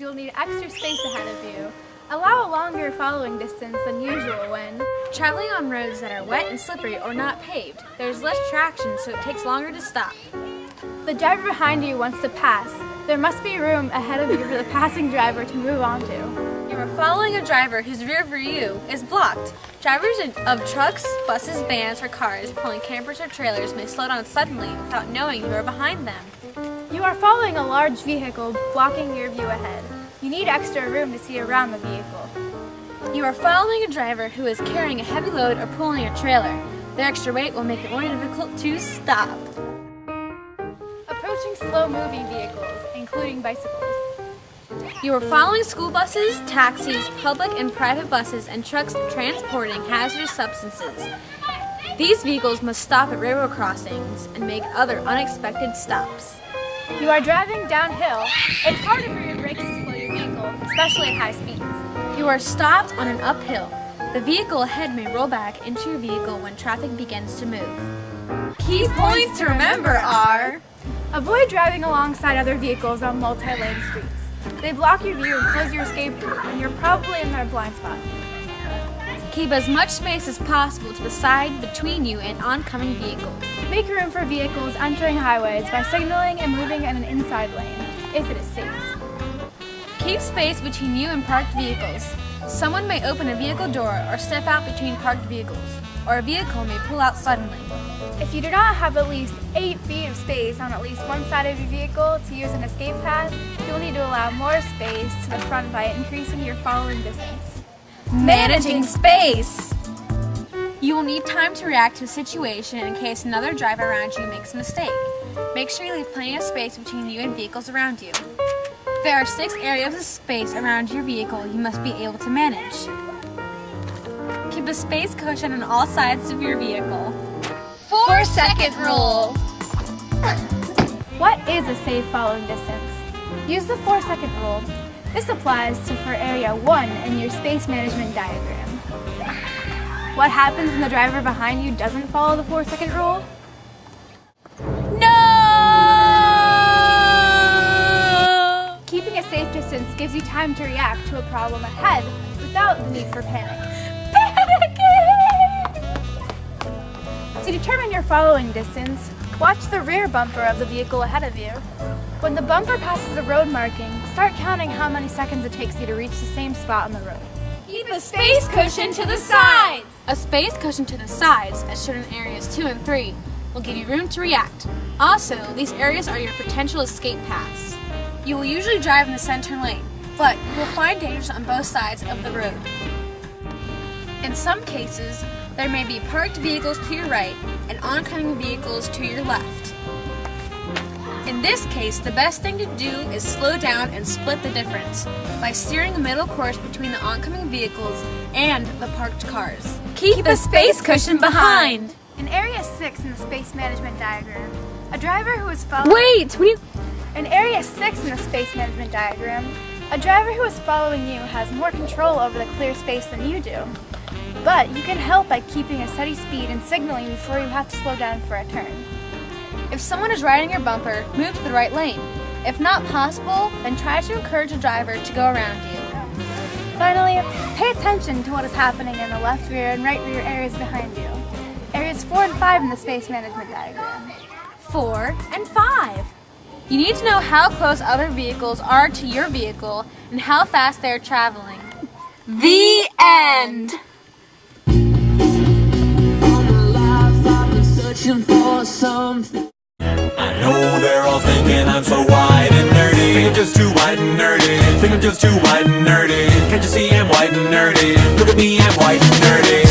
you'll need extra space ahead of you. Allow a longer following distance than usual when traveling on roads that are wet and slippery or not paved. There's less traction, so it takes longer to stop. the driver behind you wants to pass. There must be room ahead of you for the passing driver to move onto. You are following a driver whose rear view is blocked. Drivers of trucks, buses, vans, or cars pulling campers or trailers may slow down suddenly without knowing you are behind them. You are following a large vehicle blocking your view ahead. You need extra room to see around the vehicle. You are following a driver who is carrying a heavy load or pulling a trailer. Their extra weight will make it more difficult to stop. Approaching slow-moving vehicles, including bicycles. You are following school buses, taxis, public and private buses, and trucks transporting hazardous substances. These vehicles must stop at railroad crossings and make other unexpected stops. You are driving downhill. It's harder for your brakes to slow your vehicle, especially at high speeds. You are stopped on an uphill. The vehicle ahead may roll back into your vehicle when traffic begins to move. Key points to remember are: avoid driving alongside other vehicles on multi-lane streets. They block your view and close your escape route, and you're probably in their blind spot. keep as much space as possible to the side between you and oncoming vehicles. Make room for vehicles entering highways by signaling and moving in an inside lane, if it is safe. Keep space between you and parked vehicles. Someone may open a vehicle door or step out between parked vehicles, or a vehicle may pull out suddenly. If you do not have at least 8 feet of space on at least one side of your vehicle to use an escape path, you will need to allow more space to the front by increasing your following distance. Managing space! You will need time to react to a situation in case another driver around you makes a mistake. Make sure you leave plenty of space between you and vehicles around you. There are 6 areas of space around your vehicle you must be able to manage. Keep a space cushion on all sides of your vehicle. 4-second rule. What is a safe following distance? Use the 4-second rule. This applies to for area 1 in your space management diagram. What happens when the driver behind you doesn't follow the 4-second rule? No! Keeping a safe distance gives you time to react to a problem ahead without the need for panic. To determine your following distance, watch the rear bumper of the vehicle ahead of you. When the bumper passes the road marking, start counting how many seconds it takes you to reach the same spot on the road. Keep a space cushion to the sides. A space cushion to the sides, as shown in areas 2 and 3, will give you room to react. Also, these areas are your potential escape paths. You will usually drive in the center lane, but you will find dangers on both sides of the road. In some cases, there may be parked vehicles to your right and oncoming vehicles to your left. In this case, the best thing to do is slow down and split the difference by steering a middle course between the oncoming vehicles and the parked cars. Keep a space cushion behind. In area 6 in the space management diagram, a driver who is following... In area 6 in the space management diagram, a driver who is following you has more control over the clear space than you do. But you can help by keeping a steady speed and signaling before you have to slow down for a turn. If someone is riding your bumper, move to the right lane. If not possible, then try to encourage a driver to go around you. Finally, pay attention to what is happening in the left rear and right rear areas behind you. Areas 4 and 5 in the space management diagram. 4 and 5. You need to know how close other vehicles are to your vehicle and how fast they are traveling. The end! For something. I know they're all thinking I'm so white and nerdy. Think I'm just too white and nerdy. Think I'm just too white and nerdy. Can't you see I'm white and nerdy? Look at me, I'm white and nerdy.